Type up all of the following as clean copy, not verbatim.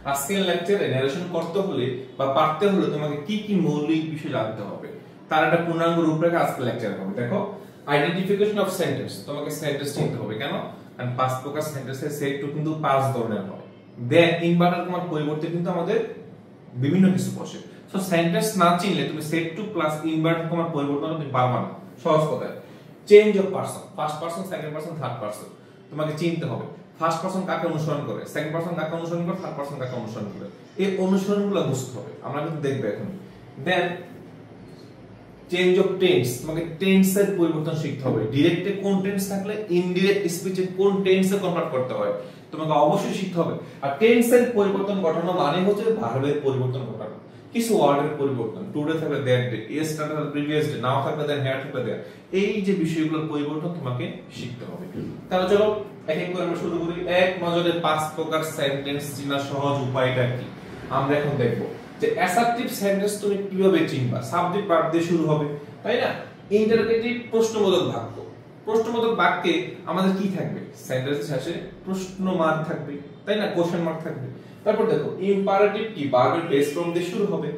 আজকের লেকচারে ন্যারেশন করতে হলে বা পারতে হলে তোমাকে কি কি মৌলিক বিষয় জানতে হবে তার একটা পূর্ণাঙ্গ রূপরেখা আজকের লেকচারে হবে। দেখো, আইডেন্টিফিকেশন অফ সেন্টেন্স, তোমাকে সেন্টেন্স চিনতে হবে। কেন? কারণ পাঁচ প্রকার সেন্টেন্সের সেট কিন্তু পাঁচ ধরনের হয়। দেন ইনভার্টেড কমার পরিবর্তে কিন্তু আমাদের বিভিন্ন কিছু বসে। সো সেন্টেন্স না চিনলে তুমি সেট টু প্লাস ইনভার্টেড কমার পরিবর্তন তুমি পারবে না। সহজ কথায় change of person, first person, second person, third person তোমাকে চিনতে হবে। ফার্স্ট পারসন কাকে অনুসরণ করে, সেকেন্ড পারসন কাকে অনুসরণ করে, থার্ড পারসন কাকে অনুসরণ করে, এই অনুসরণগুলো বুঝতে হবে। আমরা কিন্তু দেখব এখন। দেন চেঞ্জ অফ টেন্স, তোমাকে টেন্সের পরিবর্তন শিখতে হবে। ডিরেক্টে কোন টেন্স থাকলে ইনডিরেক্ট স্পিচে কোন টেন্সে কনভার্ট করতে হয় তোমাকে অবশ্যই শিখতে হবে। আর টেন্সের পরিবর্তন ঘটানো মানে হচ্ছে ভার্বের পরিবর্তন ঘটানো। কিছু ওয়ার্ডের পরিবর্তন, টুডে থাকলে দ্যাট ডে, ইয়েস্টারডে থাকলে প্রিভিয়াস ডে, নাও থাকলে দেন, হেয়ার থাকলে দেয়ার, এই যে বিষয়গুলোর পরিবর্তন তোমাকে শিখতে হবে। তাহলে চলো এক এক করে আমরা শুরু করি। এক নজরে পাঁচ প্রকার সেন্টেন্স চেনার সহজ উপায়টা কি আমরা এখন দেখব। যে অ্যাসার্টিভ সেন্টেন্স তুমি কিভাবে চিনবা? সাবজেক্ট ভার্ব দিয়ে শুরু হবে, তাই না? ইন্টারোগেটিভ প্রশ্নবোধক বাক্য, প্রশ্নবোধক বাক্যে আমাদের কি থাকবে? সেন্টেন্সের শেষে প্রশ্ন মার্ক থাকবে, তাই না? কোশ্চেন মার্ক থাকবে। তারপর দেখো ইম্পারেটিভ কি? ভার্বের বেস ফর্ম দিয়ে শুরু হবে।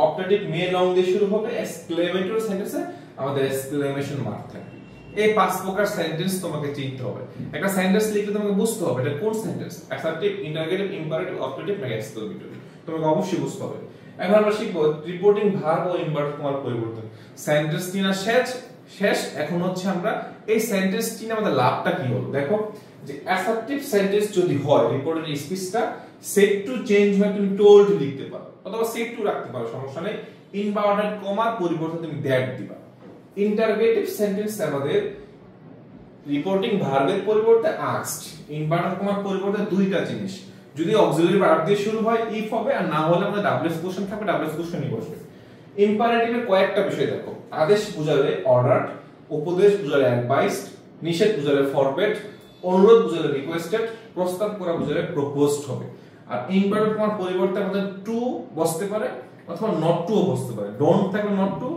অপারেটিভ মেন নাউন দিয়ে শুরু হবে। এক্সক্লেমেটরি সেন্টেন্সে আমাদের এক্সক্লেমেশন মার্ক থাকবে। এই পাঁচ প্রকার সেন্টেন্স তোমাকে চিনতে হবে। একটা সেন্টেন্স লিখলে তোমাকে বুঝতে হবে এটা কোন sentence, assertive, interrogative, imperative, operative নাকি এক্সক্লেমেটরি, তোমাকে অবশ্যই বুঝতে হবে। এখন আমরা শিখবো রিপোর্টিং ভার্ব ও ইনভার্ট কমার পরিবর্তন। সেন্টেন্স চিনা শেষ। এখন হচ্ছে আমরা এই সেন্টেন্স চিনে আমাদের লাভটা কি হলো। দেখো, যে অ্যাসার্টিভ সেন্টেন্স যদি হয় রিপোর্টের স্পিচটা সেট টু চেঞ্জ হয়, তুমি টোল্ড লিখতে পারো অথবা সেট টু রাখতে পারো, সমস্যা নেই। ইনভার্টেড কমার পরিবর্তে তুমি দ্যাট দিবা। ইন্টারোগেটিভ সেন্টেন্স আমাদের রিপোর্টিং ভার্বের পরিবর্তে আস্কড, ইনভার্টেড কমার পরিবর্তে দুইটা জিনিস। যদি অক্সিলারি ভার্ব দিয়ে শুরু হয় ইফ হবে, আর না হলে আমাদের ডাব্লিউএস কোশ্চেন থাকবে, ডাব্লিউএস কোশ্চেনই বসবে। ইম্পারেটিভের কয়েকটা বিষয় দেখো। আদেশ বুঝালে অর্ডার, উপদেশ বুঝালে অ্যাডভাইসড, নিষেধ বুঝালে ফরবেড, অনুরোধ বুঝালে রিকোয়েস্টেড, প্রস্তাব করা বুঝালে প্রপোজড হবে। আর ইনভার্টেড কমার পরিবর্তে আমাদের টু বসতে পারে অথবা নট টু বসতে পারে। ডোন্ট থাকলে নট টু,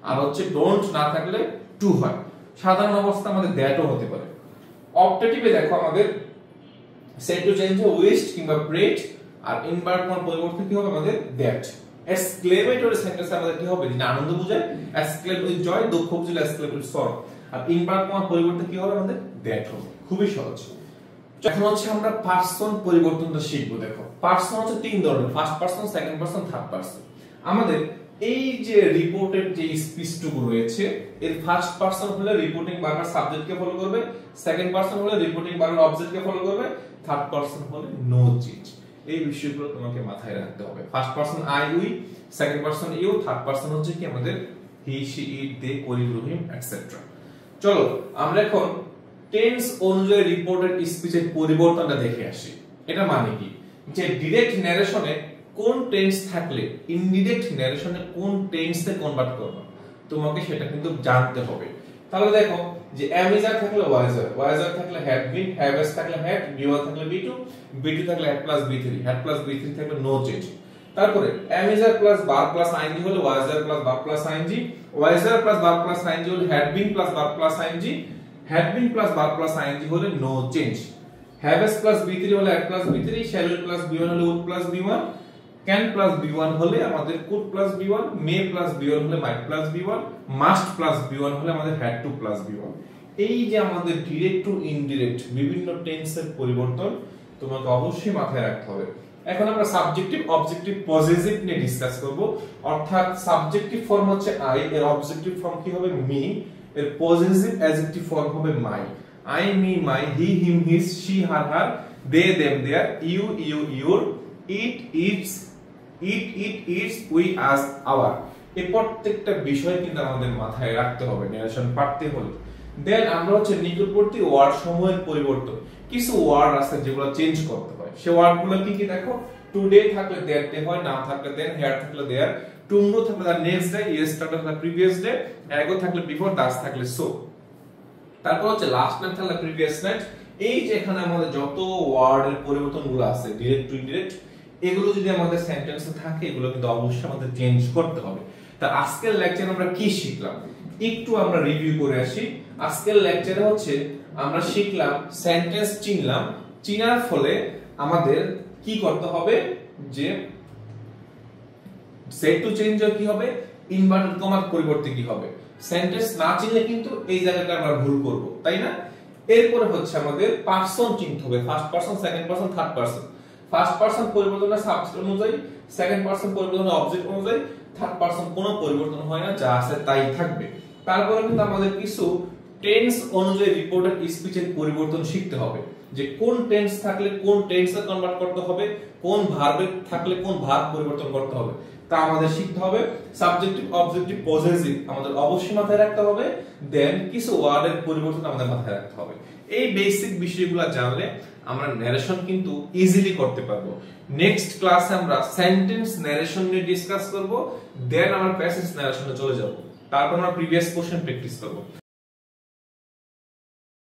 আর হচ্ছে ডোন্ট না থাকলে টু হয়। সাধারণ অবস্থা আমাদের দ্যাটও হতে পারে। অপটেটিভে দেখো আমাদের সেট টু চেঞ্জ উইশড কিংবা প্রেড, আর ইনভার্ট কমার পরিবর্তে কি হবে আমাদের দ্যাট। এক্সক্লেমেটরি সেন্টেন্সে আমাদের কি হবে? যেটা আনন্দ বোঝায় এক্সক্লেম উইথ জয়, দুঃখ বুঝালে exclaim with sorrow. R invert কমার পরিবর্তে কি হবে আমাদের দ্যাট হবে। খুবই সহজ। এখন হচ্ছে আমরা পারসন পরিবর্তনটা শিখবো। দেখো, পারসন হচ্ছে তিন ধরনের, first person, second person, third person. আমাদের এই যে রিপোর্টের যে স্পিচটুকু রয়েছে এর ফার্স্ট পারসন হলে রিপোর্টিং ভার্বের সাবজেক্টকে ফলো করবে, সেকেন্ড পারসন হলে রিপোর্টিং ভার্বের অবজেক্টকে ফলো করবে, থার্ড পারসন হলে নো চেঞ্জ। এই বিষয়গুলো তোমাকে মাথায় রাখতে হবে। First person I we, second person you, third person হচ্ছে কি আমাদের he she it they Corey Rahim etcetera. চলো আমরা এখন টেন্স অনুযায়ী রিপোর্টেড স্পিচের পরিবর্তনটা দেখে আসি। এটা মানে কি? যে ডিরেক্ট ন্যারেশনে কোন টেন্স থাকলে ইনডিরেক্ট ন্যারেশনে কোন টেন্সে কনভার্ট করবে তোমাকে সেটা কিন্তু জানতে হবে। তাহলে দেখো, যে অ্যামিজার থাকলে ওয়াইজার, ওয়াইজার থাকলে হ্যাড বিন, হ্যাভেস থাকলে হ্যাড, বি1 থাকলে বি2, বি2 থাকলে হ্যাড প্লাস বি3, হ্যাড প্লাস বি3 থাকলে নো চেঞ্জ। তারপরে am is are plus verb plus ING হলে was were plus verb plus ING, was were plus verb plus ING হলে had been plus verb plus ING, had been plus verb plus ING হলে no change. Have has plus বি3 হলে had plus বি3, shall will plus V one হলে would plus V one, can plus V one হলে আমাদের could plus V one, may plus V one হলে might plus V one, must plus V one হলে আমাদের হ্যাড টু প্লাস বি1। এই যে আমাদের ডিরেক্ট টু ইনডিরেক্ট বিভিন্ন টেন্সের পরিবর্তন তোমাকে অবশ্যই মাথায় রাখতে হবে। এখন আমরা সাবজেক্টিভ, অবজেক্টিভ, পজেসিভ নিয়ে ডিসকাস করব। অর্থাৎ সাবজেক্টিভ ফর্ম হচ্ছে আই, এর অবজেক্টিভ ফর্ম কি হবে? মি, এর পজেসিভ অ্যাডজেক্টিভ ফর্ম হবে my. I, me, my, he, him, his, she, her, her, they, them, their, you, you, your, it, its, it its, we, us, our. এই প্রত্যেকটা বিষয় কিন্তু আমাদের মাথায় রাখতে হবে ন্যারেশন পারতে হলে। দেন আমরা হচ্ছে নিকটবর্তী ওয়ার্ড সমূহের পরিবর্তন। কিছু ওয়ার্ড আছে যেগুলো চেঞ্জ করতে হয়, সেই ওয়ার্ডগুলো কি কি দেখো। টুডে থাকলে দ্যাট ডে হয়, নাও থাকলে দেন, হেয়ার থাকলে দেয়ার, টুমরো থাকলে দ্য নেক্সট ডে, ইয়েস্টারডে থাকলে প্রিভিয়াস ডে, অ্যাগো থাকলে বিফোর, দাস থাকলে সো। তারপর হচ্ছে লাস্ট নাইট থাকলে প্রিভিয়াস নাইট। এই যে এখানে আমাদের যত ওয়ার্ডের পরিবর্তনগুলো আছে ডিরেক্ট টু ইনডিরেক্ট, এগুলো যদি আমাদের সেন্টেন্সে থাকে এগুলো কিন্তু অবশ্যই আমাদের চেঞ্জ করতে হবে। তা আজকের লেকচারে আমরা কি শিখলাম একটু আমরা রিভিউ করে আসি। আজকের লেকচারে হচ্ছে আমরা শিখলাম সেন্টেন্স চিনলাম, চিনার ফলে আমাদের কি করতে হবে যে সেট টু চেঞ্জ কি হবে, ইনভার্টেড কমার পরিবর্তে কি হবে। সেন্টেন্স না চিনলে কিন্তু এই জায়গাটা আমরা ভুল করব, তাই না? এরপরে হচ্ছে আমাদের পারসন চিনতে হবে, first person, second person, third person. First person পরিবর্তন সাবজেক্ট অনুযায়ী, সেকেন্ড পারসন পরিবর্তন অবজেক্ট অনুযায়ী, থার্ড পারসন কোনো পরিবর্তন হয় না, যা আছে তাই থাকবে। তারপরে কিন্তু আমাদের কিছু টেন্স অনুযায়ী রিপোর্টেড স্পিচের পরিবর্তন শিখতে হবে, যে কোন টেন্স থাকলে কোন টেন্সে কনভার্ট করতে হবে, কোন ভার্বে থাকলে কোন ভার্ব পরিবর্তন করতে হবে, তা আমাদের শিখতে হবে। সাবজেক্টিভ, অবজেক্টিভ, পজেসিভ আমাদের অবশ্যই মাথায় রাখতে হবে। দেন কিছু ওয়ার্ডের পরিবর্তন আমাদের মাথায় রাখতে হবে। এই বেসিক বিষয়গুলো জানলে আমরা ন্যারেশন কিন্তু ইজিলি করতে পারবো। নেক্সট ক্লাসে আমরা সেন্টেন্স ন্যারেশন নিয়ে ডিসকাস করব, দেন আমরা প্যাসেজ ন্যারেশনে চলে যাব, তারপর আমরা প্রিভিয়াস কোশ্চেন প্র্যাকটিস করব।